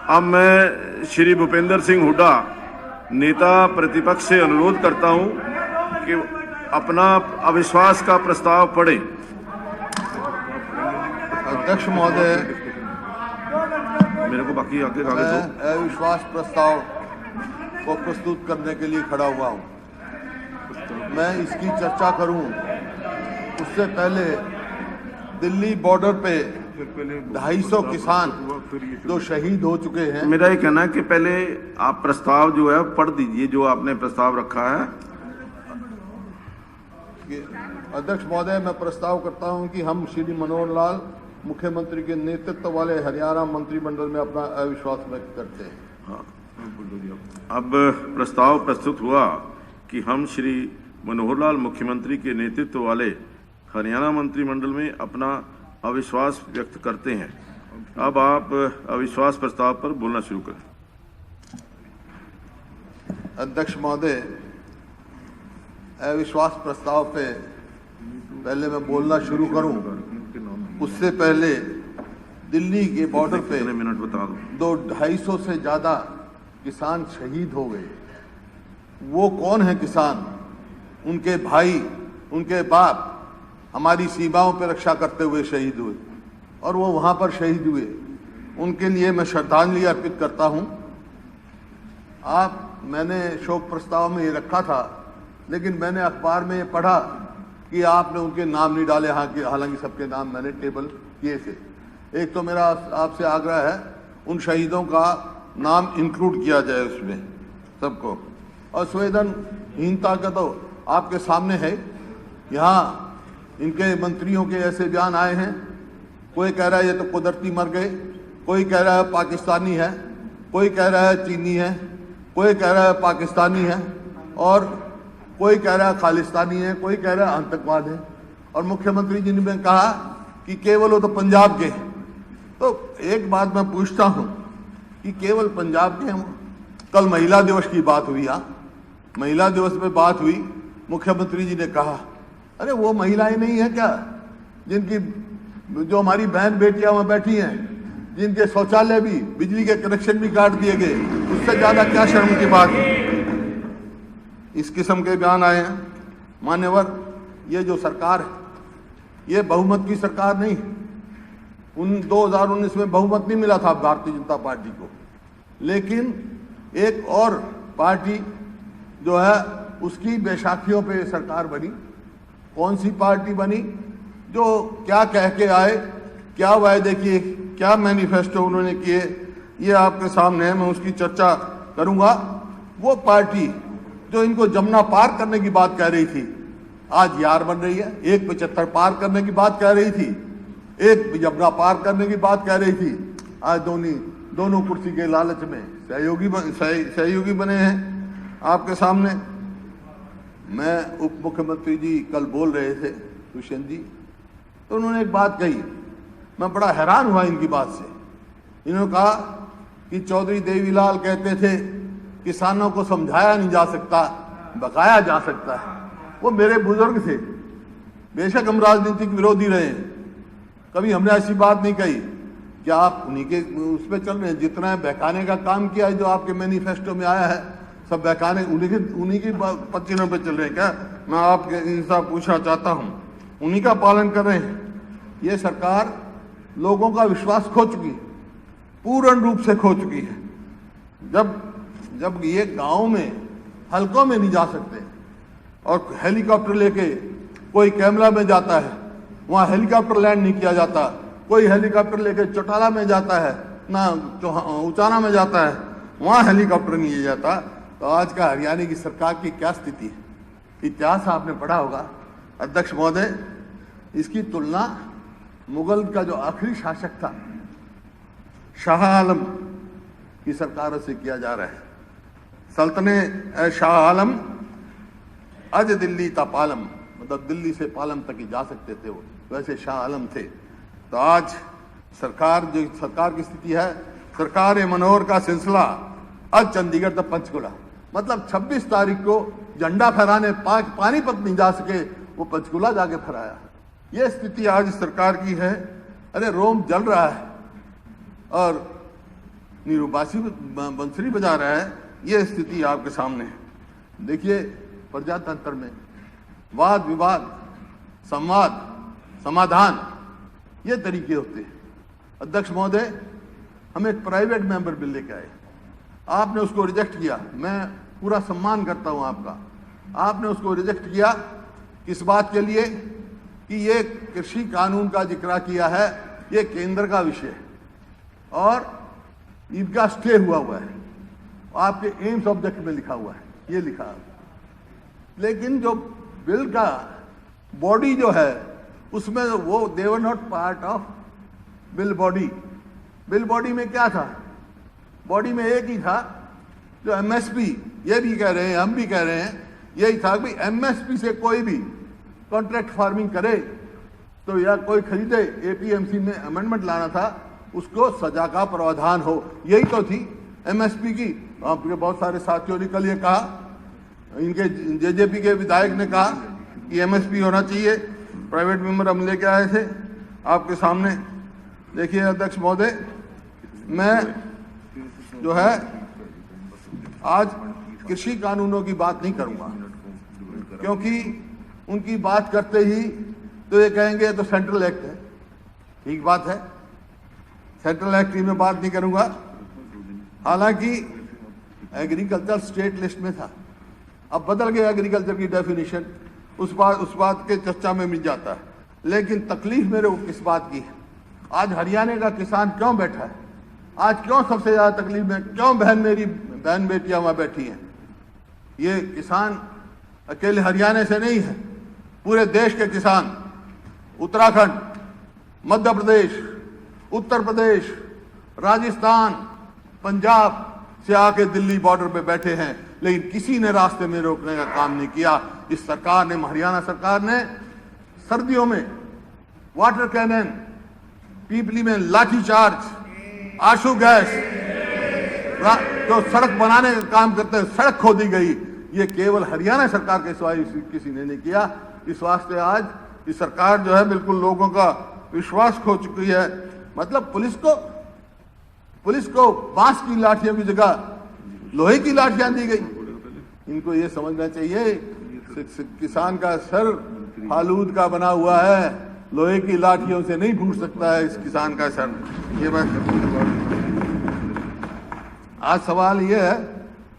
अब मैं श्री भूपेंद्र सिंह हुड्डा नेता प्रतिपक्ष से अनुरोध करता हूं कि अपना अविश्वास का प्रस्ताव पढ़े। अध्यक्ष महोदय, मेरे को बाकी आगे कागज दो। मैं अविश्वास प्रस्ताव को प्रस्तुत करने के लिए खड़ा हुआ हूं। मैं इसकी चर्चा करूं उससे पहले दिल्ली बॉर्डर पे 250 किसान जो शहीद हो चुके हैं। मेरा ये कहना है कि पहले आप प्रस्ताव जो है पढ़ दीजिए, जो आपने प्रस्ताव रखा है। अध्यक्ष महोदय, मैं प्रस्ताव करता हूं कि हम श्री मनोहर लाल मुख्यमंत्री के नेतृत्व वाले हरियाणा मंत्रिमंडल में अपना अविश्वास व्यक्त करते हैं। हाँ, अब प्रस्ताव प्रस्तुत हुआ कि हम श्री मनोहर लाल मुख्यमंत्री के नेतृत्व वाले हरियाणा मंत्रिमंडल में अपना अविश्वास व्यक्त करते हैं। अब आप अविश्वास प्रस्ताव पर बोलना शुरू करें। अध्यक्ष महोदय, अविश्वास प्रस्ताव पे पहले मैं बोलना शुरू करूं उससे पहले दिल्ली के बॉर्डर पे मिनट बता दो। 250 से ज्यादा किसान शहीद हो गए। वो कौन है किसान? उनके भाई, उनके बाप हमारी सीमाओं पर रक्षा करते हुए शहीद हुए और वो वहां पर शहीद हुए। उनके लिए मैं श्रद्धांजलि अर्पित करता हूं। मैंने शोक प्रस्ताव में ये रखा था, लेकिन मैंने अखबार में ये पढ़ा कि आपने उनके नाम नहीं डाले। हालांकि सबके नाम मैंने टेबल किए थे। एक तो मेरा आपसे आग्रह है उन शहीदों का नाम इंक्लूड किया जाए उसमें सबको। और संवेदनहीनता का तो आपके सामने है। यहाँ इनके मंत्रियों के ऐसे बयान आए हैं, कोई कह रहा है ये तो कुदरती मर गए, कोई कह रहा है पाकिस्तानी है, कोई कह रहा है चीनी है, कोई कह रहा है पाकिस्तानी है, और कोई कह रहा है खालिस्तानी है, कोई कह रहा है आतंकवाद है। और मुख्यमंत्री जी ने कहा कि केवल वो तो पंजाब के हैं। तो एक बात मैं पूछता हूं कि केवल पंजाब के हम? कल महिला दिवस की बात हुई, महिला दिवस में बात हुई, मुख्यमंत्री जी ने कहा अरे वो महिलाएं नहीं है क्या जिनकी, जो हमारी बहन बेटियां वहां बैठी हैं, जिनके शौचालय भी, बिजली के कनेक्शन भी काट दिए गए, उससे ज्यादा क्या शर्म की बात है? इस किस्म के बयान आए हैं। मान्यवर, ये जो सरकार है ये बहुमत की सरकार नहीं। 2019 में बहुमत नहीं मिला था भारतीय जनता पार्टी को, लेकिन एक और पार्टी जो है उसकी बैसाखियों पे सरकार बनी। कौन सी पार्टी बनी? जो क्या कह के आए, क्या वायदे किए, क्या मैनिफेस्टो उन्होंने किए, ये आपके सामने है। मैं उसकी चर्चा करूंगा। वो पार्टी जो इनको जमुना पार करने की बात कह रही थी, आज यार बन रही है। 175 पार करने की बात कह रही थी, एक जमुना पार करने की बात कह रही थी, आज दोनों कुर्सी के लालच में सहयोगी बने हैं आपके सामने। मैं उप मुख्यमंत्री जी कल बोल रहे थे, दुष्यंत जी, तो उन्होंने एक बात कही, मैं बड़ा हैरान हुआ इनकी बात से। इन्होंने कहा कि चौधरी देवीलाल कहते थे किसानों को समझाया नहीं जा सकता, बकाया जा सकता है। वो मेरे बुजुर्ग थे। बेशक हम राजनीतिक विरोधी रहे हैं, कभी हमने ऐसी बात नहीं कही। क्या आप उन्हीं के उस पर चल रहे हैं? जितना बहकाने का काम किया है, जो आपके मैनिफेस्टो में आया है, सब बहकाने उन्हीं की पत्तियों पे चल रहे हैं क्या? मैं आपके इनसे पूछना चाहता हूं, उन्हीं का पालन कर रहे हैं? ये सरकार लोगों का विश्वास खो चुकी है, पूर्ण रूप से खो चुकी है। जब ये गांव में हलकों में नहीं जा सकते और हेलीकॉप्टर लेके कोई कैमरा में जाता है, वहां हेलीकॉप्टर लैंड नहीं किया जाता। कोई हेलीकॉप्टर लेके चौटाला में जाता है, ना उचाना में जाता है, वहां हेलीकॉप्टर नहीं लिया जाता। तो आज का हरियाणा की सरकार की क्या स्थिति है? इतिहास आपने पढ़ा होगा। अध्यक्ष महोदय, इसकी तुलना मुगल का जो आखिरी शासक था शाह आलम की सरकारों से किया जा रहा है। सल्तने शाह आलम अज दिल्ली ता पालम, मतलब दिल्ली से पालम तक ही जा सकते थे वो, वैसे शाह आलम थे। तो आज सरकार की स्थिति है, सरकार मनोहर का सिलसिला आज चंडीगढ़ तक पंचकुला, मतलब 26 तारीख को झंडा फहराने पानीपत नहीं जा सके, वो पंचकुला जाके फहराया। ये स्थिति आज सरकार की है। अरे रोम जल रहा है और निरूबासी बंसरी बजा रहा है, ये स्थिति आपके सामने है। देखिए, प्रजातंत्र में वाद विवाद, संवाद, समाधान, ये तरीके होते हैं। अध्यक्ष महोदय, हम एक प्राइवेट मेंबर बिल लेके आए, आपने उसको रिजेक्ट किया। मैं पूरा सम्मान करता हूं आपका। आपने उसको रिजेक्ट किया किस बात के लिए कि ये कृषि कानून का जिक्र किया है, ये केंद्र का विषय है और इनका स्टे हुआ है, आपके एम्स ऑब्जेक्ट में लिखा हुआ है, ये लिखा है। लेकिन जो बिल का बॉडी जो है उसमें वो they were not part of bill body. Bill body में क्या था? बॉडी में एक ही था जो एमएसपी, ये भी कह रहे हैं, हम भी कह रहे हैं, यही था कि एमएसपी से कोई भी कॉन्ट्रैक्ट फार्मिंग करे तो या कोई खरीदे, एपीएमसी में अमेंडमेंट लाना था, उसको सजा का प्रावधान हो, यही तो थी एमएसपी की। आपके बहुत सारे साथियों ने कल ये कहा, इनके जेजेपी के विधायक ने कहा कि एमएसपी होना चाहिए। प्राइवेट मेंबर हम लेके आए थे आपके सामने। देखिए अध्यक्ष महोदय, मैं जो है आज कृषि कानूनों की बात नहीं करूंगा, क्योंकि उनकी बात करते ही तो ये कहेंगे तो सेंट्रल एक्ट है। ठीक बात है, सेंट्रल एक्ट की मैं बात नहीं करूंगा। हालांकि एग्रीकल्चर स्टेट लिस्ट में था, अब बदल गया एग्रीकल्चर की डेफिनेशन, उस बात के चर्चा में मिल जाता है। लेकिन तकलीफ मेरे को किस बात की है? आज हरियाणा का किसान क्यों बैठा है? आज क्यों सबसे ज्यादा तकलीफ में, क्यों मेरी बहन बेटियां वहां बैठी हैं? ये किसान अकेले हरियाणा से नहीं है, पूरे देश के किसान उत्तराखंड, मध्य प्रदेश, उत्तर प्रदेश, राजस्थान, पंजाब से आके दिल्ली बॉर्डर पे बैठे हैं, लेकिन किसी ने रास्ते में रोकने का काम नहीं किया। इस सरकार ने, हरियाणा सरकार ने सर्दियों में वाटर कैनन, पीपली में लाठीचार्ज, आंसू गैस, जो सड़क बनाने का काम करते हैं, सड़क खोदी गई। ये केवल हरियाणा सरकार के सिवाय किसी ने नहीं किया। इस वास्ते आज ये सरकार जो है बिल्कुल लोगों का विश्वास खो चुकी है। मतलब पुलिस को बांस की लाठियों की जगह लोहे की लाठियां दी गई। इनको ये समझना चाहिए किसान का सर फालूद का बना हुआ है, लोहे की लाठियों से नहीं फूट सकता है इस किसान का सर। ये बात आज सवाल ये है,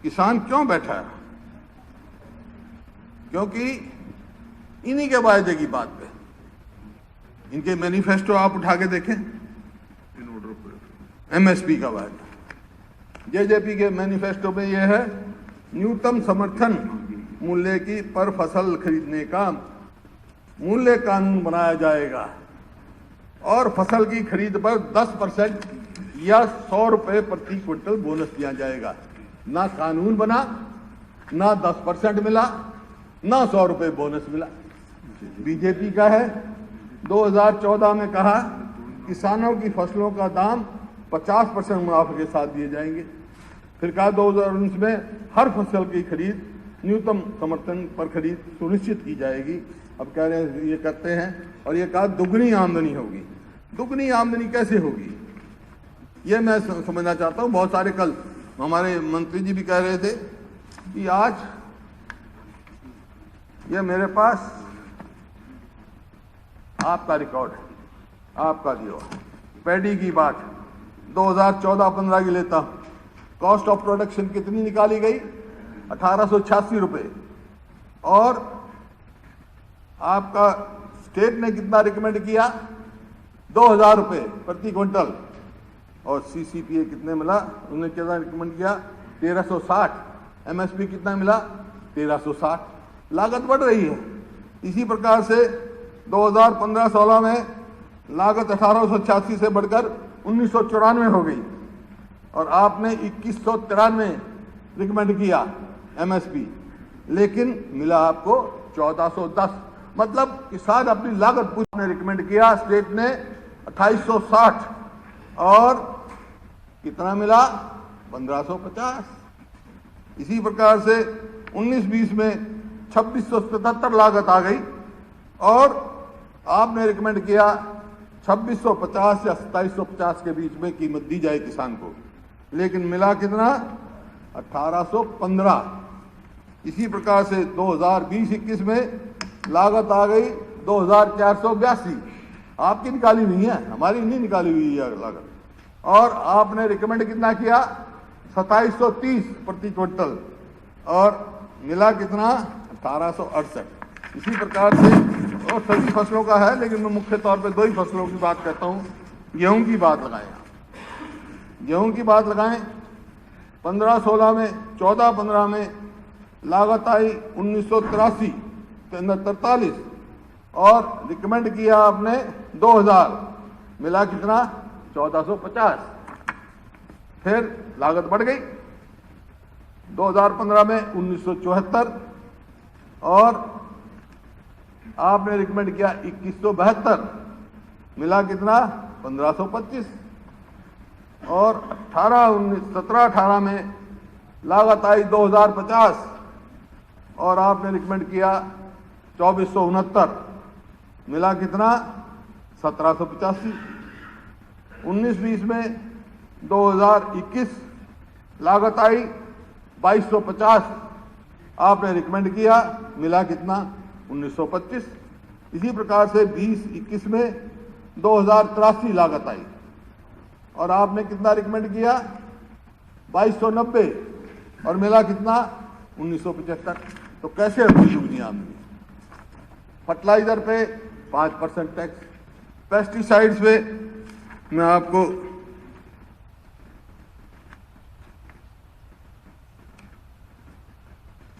किसान क्यों बैठा है? क्योंकि इन्हीं के वायदे की बात पे, इनके मैनिफेस्टो आप उठा के देखें, एमएसपी का वायदा, जेजेपी के मैनिफेस्टो में यह है न्यूनतम समर्थन मूल्य की पर फसल खरीदने का मूल्य कानून बनाया जाएगा और फसल की खरीद पर 10% या 100 रुपए प्रति क्विंटल बोनस दिया जाएगा। ना कानून बना, ना 10% मिला, ना 100 रुपए बोनस मिला। बीजेपी का है 2014 में कहा किसानों की फसलों का दाम 50% मुनाफे के साथ दिए जाएंगे। फिर कहा 2019 में हर फसल की खरीद न्यूनतम समर्थन पर खरीद सुनिश्चित की जाएगी। अब कह रहे हैं ये करते हैं, और ये कहा दुगनी आमदनी होगी। दुगनी आमदनी कैसे होगी ये मैं समझना चाहता हूँ। बहुत सारे कल हमारे मंत्री जी भी कह रहे थे कि आज ये मेरे पास आपका रिकॉर्ड है, आपका दिया पैडी की बात 2014-15 की लेता हूं। कॉस्ट ऑफ प्रोडक्शन कितनी निकाली गई? 1886 रुपए। और आपका स्टेट ने कितना रिकमेंड किया? 2000 रुपए प्रति क्विंटल। और सीसीपीए कितने मिला? उन्होंने कितना रिकमेंड किया? 1360। एमएसपी कितना मिला? 1360। लागत बढ़ रही है। इसी प्रकार से 2015-16 में लागत 1886 से बढ़कर 1994 हो गई और आपने 2193 रिकमेंड किया एमएसपी, लेकिन मिला आपको 1410। मतलब किसान अपनी लागत ने रिकमेंड किया, स्टेट ने 2860 और कितना मिला? 1550। इसी प्रकार से 19-20 में 2677 लागत आ गई और आपने रिकमेंड किया 2650 या 2750 के बीच में कीमत दी जाए किसान को। लेकिन मिला कितना? 1815। इसी प्रकार से 2020-21 में लागत आ गई 2482। आपकी निकाली नहीं है, हमारी नहीं निकाली हुई है लागत। और आपने रिकमेंड कितना किया? 2730 प्रति क्विंटल, और मिला कितना? 1868। इसी प्रकार से और सभी फसलों का है, लेकिन मैं मुख्य तौर पे दो ही फसलों की बात करता हूँ। गेहूं की बात लगाएं, गेहूं की बात लगाएं। 15-16 में, 14-15 में लागत आई 1983 के अंदर 43, और रिकमेंड किया आपने 2000, मिला कितना? 1450। फिर लागत बढ़ गई 2015 में 1974, और आपने रिकमेंड किया 2172, मिला कितना? 1525। और 17-18 में लागत आई 2050, और आपने रिकमेंड किया 2469, मिला कितना? 1785। 19-20 में 2021 लागत आई 2250, आपने रिकमेंड किया, मिला कितना? 1925। इसी प्रकार से 20-21 में 2083 लागत आई, और आपने कितना रिकमेंड किया? 2290, और मिला कितना? 1975। तो कैसे हुई दुगनी आमदनी? फर्टिलाइजर पे 5% टैक्स, पेस्टिसाइड्स पे मैं आपको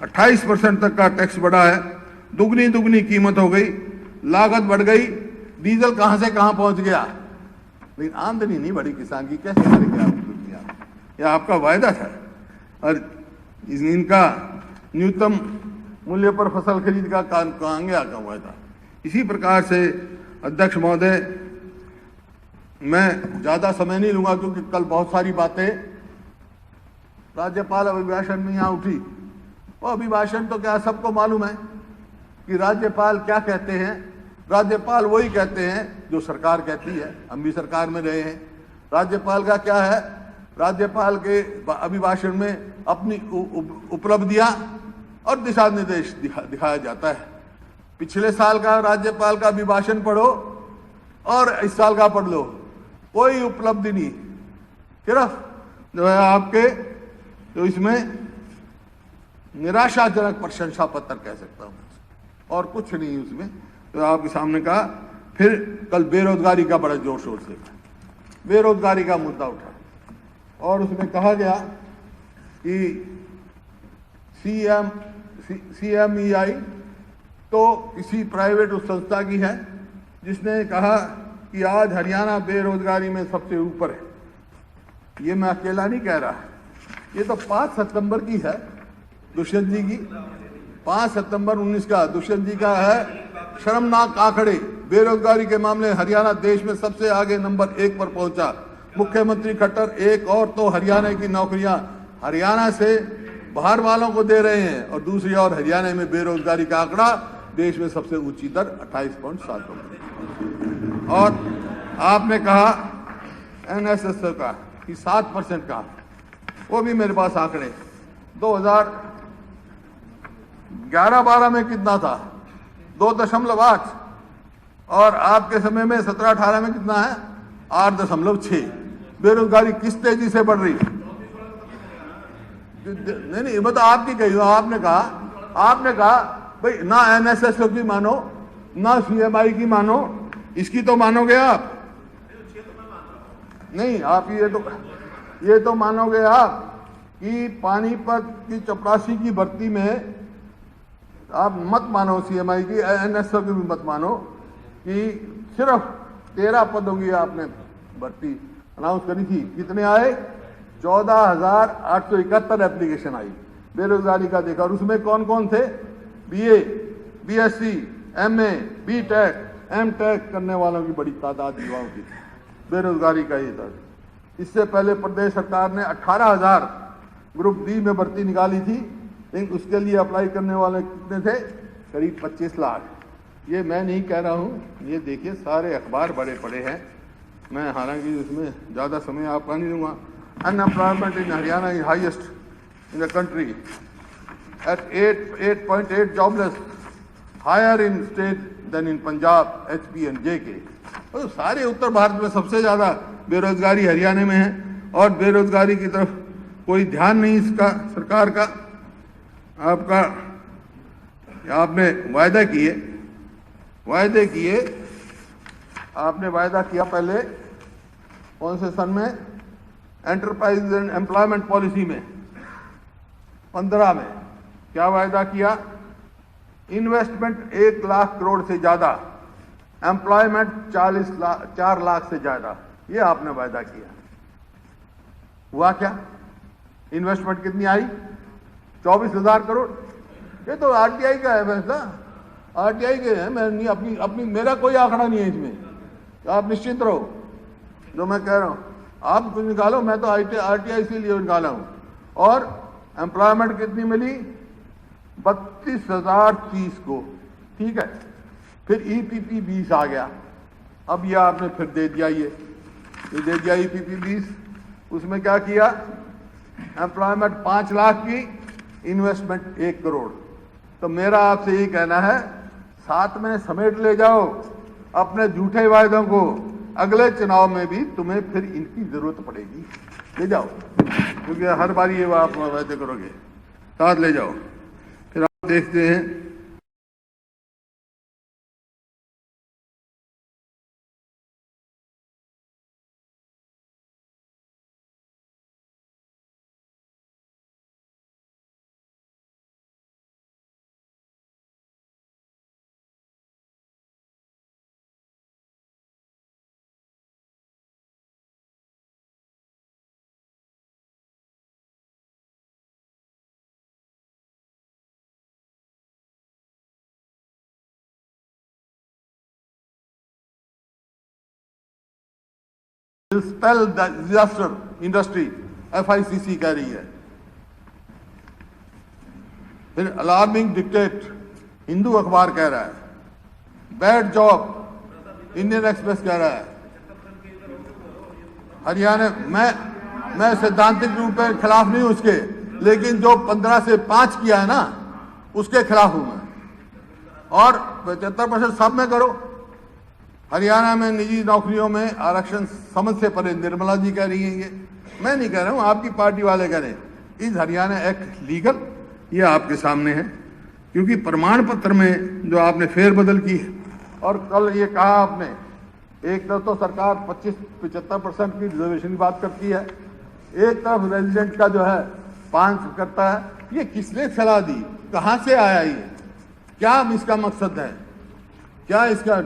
28% तक का टैक्स बढ़ा है। दुगनी कीमत हो गई, लागत बढ़ गई, डीजल कहां से कहां पहुंच गया, लेकिन आमदनी नहीं बढ़ी किसान की। कैसे करेंगे आप दुनिया? यह आपका वायदा था, और इनका न्यूनतम मूल्य पर फसल खरीद का कहां गया का वायदा। इसी प्रकार से अध्यक्ष महोदय, मैं ज्यादा समय नहीं लूंगा, क्योंकि कल बहुत सारी बातें राज्यपाल अभिभाषण में यहाँ उठी। वो अभिभाषण तो क्या सबको मालूम है कि राज्यपाल क्या कहते हैं। राज्यपाल वही कहते हैं जो सरकार कहती है। हम भी सरकार में रहे हैं। राज्यपाल का क्या है? राज्यपाल के अभिभाषण में अपनी उपलब्धियां और दिशा निर्देश दिखाया जाता है। पिछले साल का राज्यपाल का अभिभाषण पढ़ो और इस साल का पढ़ लो, कोई उपलब्धि नहीं, सिर्फ जो है आपके तो इसमें निराशाजनक प्रशंसा पत्र कह सकता हूं, और कुछ नहीं उसमें। तो आपके सामने कहा। फिर कल बेरोजगारी का बड़ा जोर शोर से बेरोजगारी का मुद्दा उठा, और उसमें कहा गया कि CMEI तो किसी प्राइवेट उस संस्था की है जिसने कहा कि आज हरियाणा बेरोजगारी में सबसे ऊपर है। ये मैं अकेला नहीं कह रहा, ये तो 5 सितंबर की है, दुष्यंत जी की। 5 सितंबर 19 का दुष्यंत जी का है। शर्मनाक आंकड़े, बेरोजगारी के मामले हरियाणा देश में सबसे आगे नंबर 1 पर पहुंचा। मुख्यमंत्री खट्टर एक और तो हरियाणा की नौकरियां हरियाणा से बाहर वालों को दे रहे हैं, और दूसरी ओर हरियाणा में बेरोजगारी का आंकड़ा देश में सबसे ऊंची दर 28.7। और आपने कहा NSS का कि 7% का, वो भी मेरे पास आंकड़े 2011-12 में कितना था? 2.8, और आपके समय में 17-18 में कितना है? 8.6। बेरोजगारी किस तेजी से बढ़ रही? नहीं, मैं तो आपकी कही हूं। आपने कहा भाई ना NSS की मानो, ना CMI की मानो, इसकी तो मानोगे आप? नहीं, आप ये तो मानोगे आप कि पानीपत की चपरासी की भर्ती में आप मत मानो CMI की, NSS की भी मत मानो, कि सिर्फ 13 पदों की आपने भर्ती अनाउंस करी थी। कितने आए? 14,871 एप्लीकेशन आई बेरोजगारी का देखा। और उसमें कौन कौन थे? BA, BSc, MA, BTech, MTech करने वालों की बड़ी तादाद युवाओं की बेरोजगारी का ये था। इससे पहले प्रदेश सरकार ने 18,000 ग्रुप D में भर्ती निकाली थी, लेकिन उसके लिए अप्लाई करने वाले कितने थे? करीब 25 लाख। ये मैं नहीं कह रहा हूँ, ये देखिए सारे अखबार बड़े पड़े हैं। मैं हालांकि इसमें ज़्यादा समय आपका नहीं दूंगा। Unemployment in Haryana is highest in the country at 8.8 jobless, higher in state than in Punjab, HP and JK. तो सारे उत्तर भारत में सबसे ज्यादा बेरोजगारी हरियाणा में है और बेरोजगारी की तरफ कोई ध्यान नहीं इसका सरकार का। आपने वायदा किए आपने वायदा किया पहले कौन से सन में, एंटरप्राइज एंड एम्प्लॉयमेंट पॉलिसी में 15 में क्या वायदा किया, इन्वेस्टमेंट 1 लाख करोड़ से ज्यादा, एम्प्लॉयमेंट 4 लाख से ज्यादा, ये आपने वायदा किया। हुआ क्या? इन्वेस्टमेंट कितनी आई? 24,000 करोड़। ये तो आरटीआई का है फैसला, आरटीआई के है, मैं नहीं अपनी मेरा कोई आंकड़ा नहीं है इसमें, तो आप निश्चिंत रहो। जो मैं कह रहा हूं आप कुछ निकालो, मैं तो आरटीआई से लिए निकाला हूं। और एम्प्लॉयमेंट कितनी मिली? 32,030 को, ठीक है। फिर ईपीपी 20 आ गया, अब ये आपने फिर दे दिया, ये दे दिया ईपीपी 20। उसमें क्या किया, एम्प्लॉयमेंट 5 लाख की, इन्वेस्टमेंट 1 करोड़। तो मेरा आपसे यही कहना है, साथ में समेट ले जाओ अपने झूठे वायदों को, अगले चुनाव में भी तुम्हें फिर इनकी जरूरत पड़ेगी, ले जाओ, क्योंकि हर बार ये आप वायदे करोगे, साथ ले जाओ। फिर आप देखते हैं स्पेल डिजास्टर इंडस्ट्री, FICC कह रही है। फिर अलार्मिंग डिक्टेट, हिंदू अखबार कह रहा है। बैड जॉब, इंडियन एक्सप्रेस कह रहा है। हरियाणा मैं सैद्धांतिक रूप में खिलाफ नहीं हूं उसके, लेकिन जो 15 से 5 किया है ना, उसके खिलाफ हूं मैं। और 75% सब में करो। हरियाणा में निजी नौकरियों में आरक्षण समझ से परे, निर्मला जी कह रही हैं, ये मैं नहीं कह रहा हूं, आपकी पार्टी वाले कह रहे हैं। Is Haryana act legal? ये आपके सामने है, क्योंकि प्रमाण पत्र में जो आपने फेरबदल की है, और कल ये कहा आपने, एक तरफ तो सरकार 25-75% की रिजर्वेशन की बात करती है, एक तरफ रेजिडेंट का जो है 5 करता है। ये किसने सलाह दी, कहां से आया ये, क्या इसका मकसद है? क्या इसका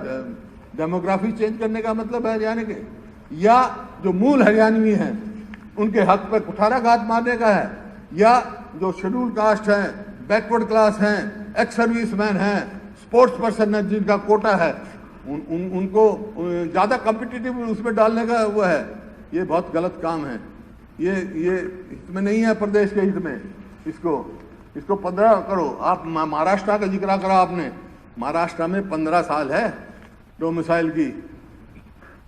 डेमोग्राफी चेंज करने का मतलब है हरियाणा के, या जो मूल हरियाणवी हैं उनके हक पर कुठाराघात मारने का है, या जो शेड्यूल कास्ट हैं, बैकवर्ड क्लास हैं, एक्स सर्विसमैन हैं, स्पोर्ट्स पर्सन है जिनका कोटा है, उनको ज्यादा कॉम्पिटिटिव उसमें डालने का वो है। ये बहुत गलत काम है, ये हित में नहीं है, प्रदेश के हित में। इसको 15 करो। आप महाराष्ट्र का जिक्र करा आपने, महाराष्ट्र में 15 साल है डोमिसाइल की।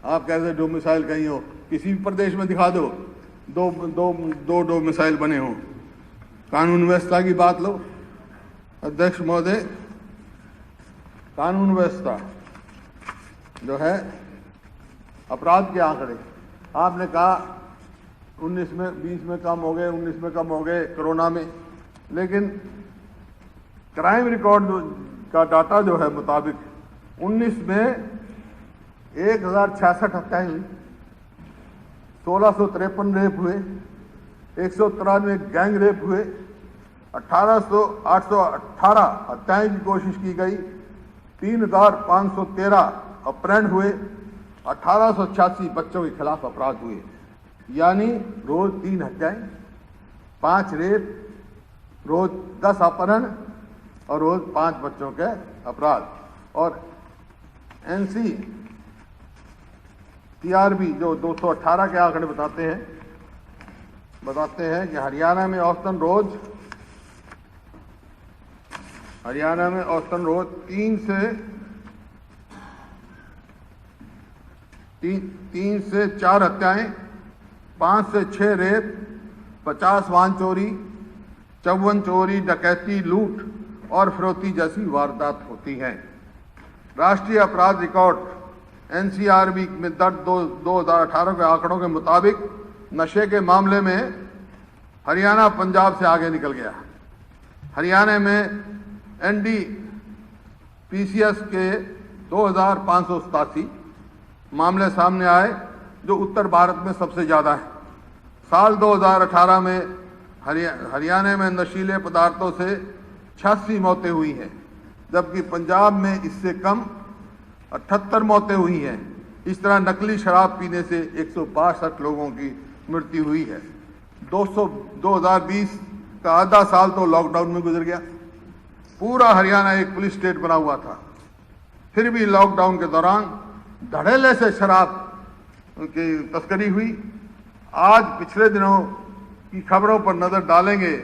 आप कैसे डोमिसाइल कहीं हो, किसी भी प्रदेश में दिखा दो, दो डोमिसाइल बने हो। कानून व्यवस्था की बात लो अध्यक्ष महोदय, कानून व्यवस्था जो है, अपराध के आंकड़े आपने कहा 19 में 20 में कम हो गए, 19 में कम हो गए कोरोना में, लेकिन क्राइम रिकॉर्ड का डाटा जो है मुताबिक 19 में 1066 हत्याएं हुई, 1653 रेप हुए, 193 गैंग रेप हुए, 818 हत्याएं की कोशिश की गई, 3513 अपहरण हुए, 1886 बच्चों के खिलाफ अपराध हुए। यानी रोज 3 हत्याएं, 5 रेप, रोज 10 अपहरण और रोज 5 बच्चों के अपराध। और NCTRB जो 218 के आंकड़े बताते हैं कि हरियाणा में औसतन रोज 3 से 4 हत्याएं, 5 से 6 रेप, 50 वाहन चोरी, 54 चोरी, डकैती, लूट और फिरौती जैसी वारदात होती हैं। राष्ट्रीय अपराध रिकॉर्ड एनसीआरबी में दर्ज 2018 के आंकड़ों के मुताबिक नशे के मामले में हरियाणा पंजाब से आगे निकल गया। हरियाणा में एनडीपीसीएस के 2587 मामले सामने आए, जो उत्तर भारत में सबसे ज़्यादा है। साल 2018 में हरियाणा में नशीले पदार्थों से 86 मौतें हुई हैं, जबकि पंजाब में इससे कम 78 मौतें हुई हैं। इस तरह नकली शराब पीने से 162 लोगों की मृत्यु हुई है। 2020 का आधा साल तो लॉकडाउन में गुजर गया। पूरा हरियाणा एक पुलिस स्टेट बना हुआ था, फिर भी लॉकडाउन के दौरान धड़ल्ले से शराब की तस्करी हुई। आज पिछले दिनों की खबरों पर नजर डालेंगे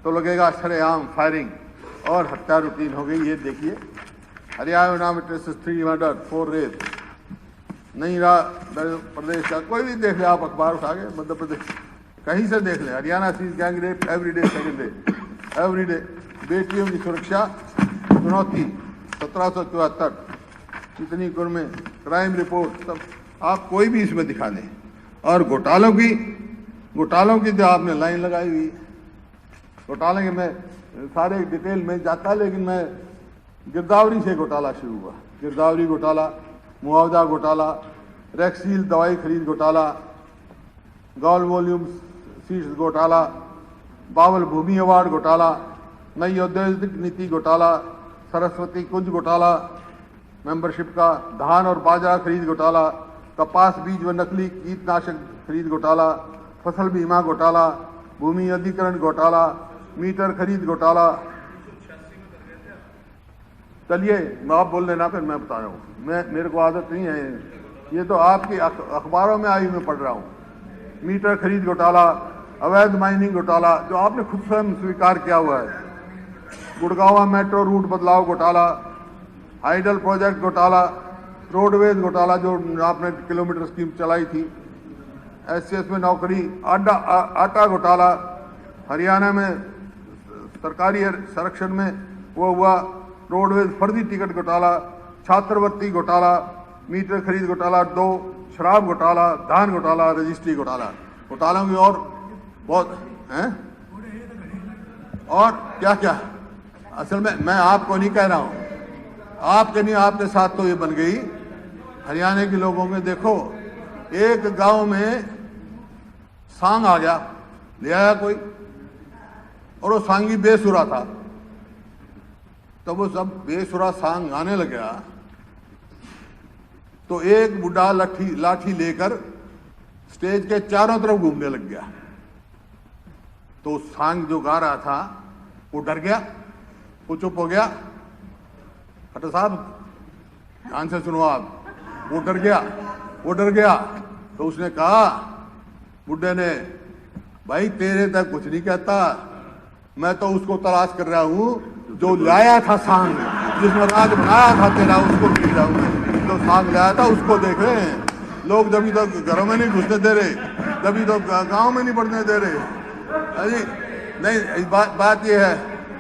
तो लगेगा शरेआम फायरिंग और हत्या रूटीन हो गई। ये देखिए, हरियाणा में 3 मर्डर, 4 रेप। नहीं रहा प्रदेश का, कोई भी देख ले आप, अखबार उठा के, मध्य प्रदेश कहीं से देख ले, Haryana sees gang rape every day, second day, every day. बेटियों की सुरक्षा चुनौती 1774, कितनी कुल में क्राइम रिपोर्ट, सब आप कोई भी इसमें दिखा दें। और घोटालों की जो आपने लाइन लगाई हुई, घोटाले के मैं सारे डिटेल में जाता, लेकिन मैं गिरदावरी से घोटाला शुरू हुआ। गिरदावरी घोटाला, मुआवजा घोटाला, रैक्सील दवाई खरीद घोटाला, गॉल वॉल्यूम सीड्स घोटाला, बावल भूमि अवार्ड घोटाला, नई औद्योगिक नीति घोटाला, सरस्वती कुंज घोटाला, मेंबरशिप का, धान और बाजरा खरीद घोटाला, कपास बीज व नकली कीटनाशक खरीद घोटाला, फसल बीमा घोटाला, भूमि अधिग्रहण घोटाला, मीटर खरीद घोटाला। चलिए आप बोल लेना, फिर मैं बता रहा हूँ। मेरे को आदत नहीं है, ये तो आपकी अखबारों में आई मैं पढ़ रहा हूँ। मीटर खरीद घोटाला, अवैध माइनिंग घोटाला, जो आपने खुद स्वयं स्वीकार किया हुआ है, गुड़गांव मेट्रो रूट बदलाव घोटाला, हाइडल प्रोजेक्ट घोटाला, रोडवेज घोटाला जो आपने किलोमीटर स्कीम चलाई थी, एससीएस में नौकरी, आटा घोटाला, हरियाणा में सरकारी संरक्षण में वो हुआ, रोडवेज फर्जी टिकट घोटाला, छात्रवृत्ति घोटाला, मीटर खरीद घोटाला 2, शराब घोटाला, धान घोटाला, रजिस्ट्री घोटाला। घोटालों की और बहुत हैं, और क्या क्या। असल में मैं आपको नहीं कह रहा हूं, आपके नहीं, आपके साथ तो ये बन गई। हरियाणा के लोगों में देखो, एक गांव में सांग आ गया, ले आया कोई, और वो सांगी बेसुरा था, तो वो सब बेसुरा सांग गाने लग गया, तो एक बुढ़ा लाठी लेकर स्टेज के चारों तरफ घूमने लग गया। तो सांग जो गा रहा था वो डर गया, वो चुप हो गया। खट्टर साहब ध्यान से सुनो आप, वो डर गया। तो उसने कहा, बुढ़े ने, भाई तेरे तक कुछ नहीं कहता, मैं तो उसको तलाश कर रहा हूं जो लाया था सांग, जिसने राज बनाया था तेरा, उसको पी रहा हूं। जो सांग लाया था उसको देख रहे हैं लोग, जब तो घरों में नहीं घुसने दे रहे, जब तो गांव में नहीं बढ़ने दे रहे। अरे नहीं, बात ये है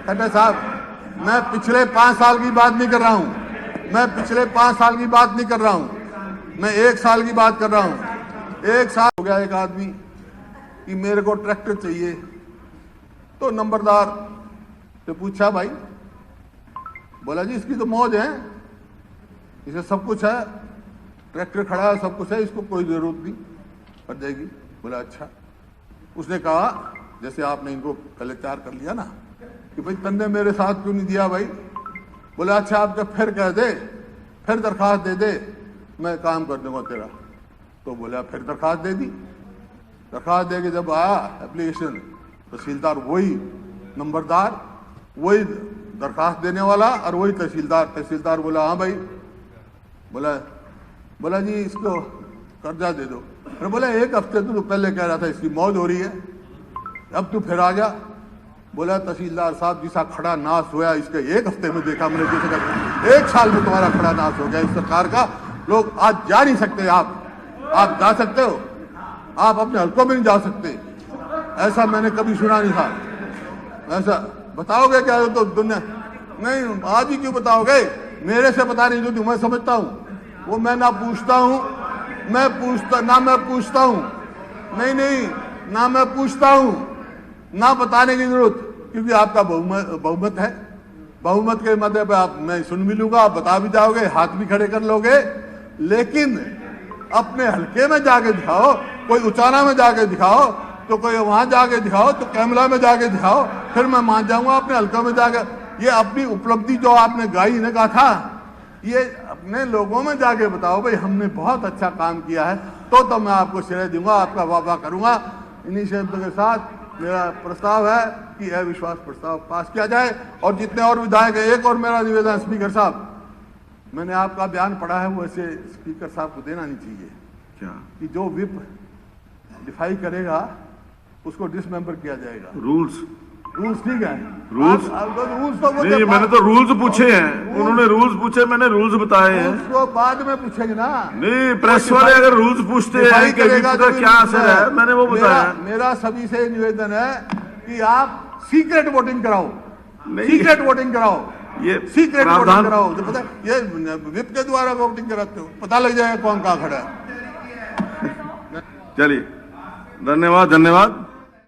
खट्टर साहब, मैं पिछले 5 साल की बात नहीं कर रहा हूं, मैं पिछले 5 साल की बात नहीं कर रहा हूं, मैं 1 साल की बात कर रहा हूं। 1 साल हो गया एक आदमी कि मेरे को ट्रैक्टर चाहिए, तो नंबरदार से पूछा, भाई, बोला जी इसकी तो मौज है, इसे सब कुछ है, ट्रैक्टर खड़ा है, सब कुछ है, इसको कोई जरूरत नहीं, कर जाएगी। बोला अच्छा। उसने कहा, जैसे आपने इनको पहले तैयार कर लिया ना कि भाई तन्ने मेरे साथ क्यों नहीं दिया भाई। बोला अच्छा, आप जब फिर कह दे, फिर दरखास्त दे दे, मैं काम कर दूंगा तेरा। तो बोला फिर दरखास्त दे दी। दरखास्त दे के जब आया एप्लीकेशन, तहसीलदार वही, नंबरदार वही, दरखास्त देने वाला और वही तहसीलदार बोला हाँ भाई। बोला जी इसको कर्जा दे दो। मैं बोला 1 हफ्ते तो पहले कह रहा था इसकी मौज हो रही है, अब तू फिर आ गया। बोला तहसीलदार साहब जिसा खड़ा नाश हुआ इसके 1 हफ्ते में देखा मैंने, जैसे 1 साल में तुम्हारा खड़ा नाश हो गया इस सरकार का। लोग आज जा नहीं सकते, आप जा सकते हो, आप अपने हलकों में नहीं जा सकते, ऐसा मैंने कभी सुना नहीं था। ऐसा बताओगे क्या? तो दुनिया नहीं, आज ही क्यों बताओगे? मेरे से पता नहीं, जो मैं समझता हूँ वो मैं ना पूछता हूँ, मैं पूछता हूँ, नहीं, ना मैं पूछता हूँ, ना बताने की जरूरत, क्योंकि आपका बहुमत है। बहुमत के मध्य पे आप, मैं सुन भी लूंगा, आप बता भी जाओगे, हाथ भी खड़े कर लोगे, लेकिन अपने हल्के में जाके दिखाओ, कोई उचाना में जाके दिखाओ, तो कोई वहां जाके दिखाओ, तो कैमला में जाके दिखाओ, फिर मैं मान जाऊंगा अपने हल्के में जाके। ये अपनी उपलब्धि जो आपने गाई ने कहा था, ये अपने लोगों में जाके बताओ भाई हमने बहुत अच्छा काम किया है, तो मैं आपको श्रेय दूंगा, आपका वाह करूंगा। इन्हीं शब्दों के साथ मेरा प्रस्ताव है कि अविश्वास प्रस्ताव पास किया जाए। और जितने और विधायक हैं, एक और मेरा निवेदन, स्पीकर साहब, मैंने आपका बयान पढ़ा है, वो ऐसे स्पीकर साहब को देना नहीं चाहिए क्या कि जो विप डिफाई करेगा उसको डिसमेंबर किया जाएगा। रूल्स ठीक है, रूल्स तो नहीं, मैंने तो रूल्स पूछे हैं, उन्होंने रूल्स पूछे, मैंने रूल्स बताए हैं। उसको बाद में पूछेंगे ना। नहीं, प्रेस वाले अगर रूल्स पूछते हैं कि विप का क्या असर है, मैंने वो बताया। मेरा सभी से निवेदन है कि आप सीक्रेट वोटिंग कराओ, सीक्रेट वोटिंग कराओ, ये सीक्रेट वोटिंग कराओ। तो पता है, ये विप के द्वारा वोटिंग कराते हो, पता लग जाएगा कौन कहाँ खड़ा है। चलिए, धन्यवाद।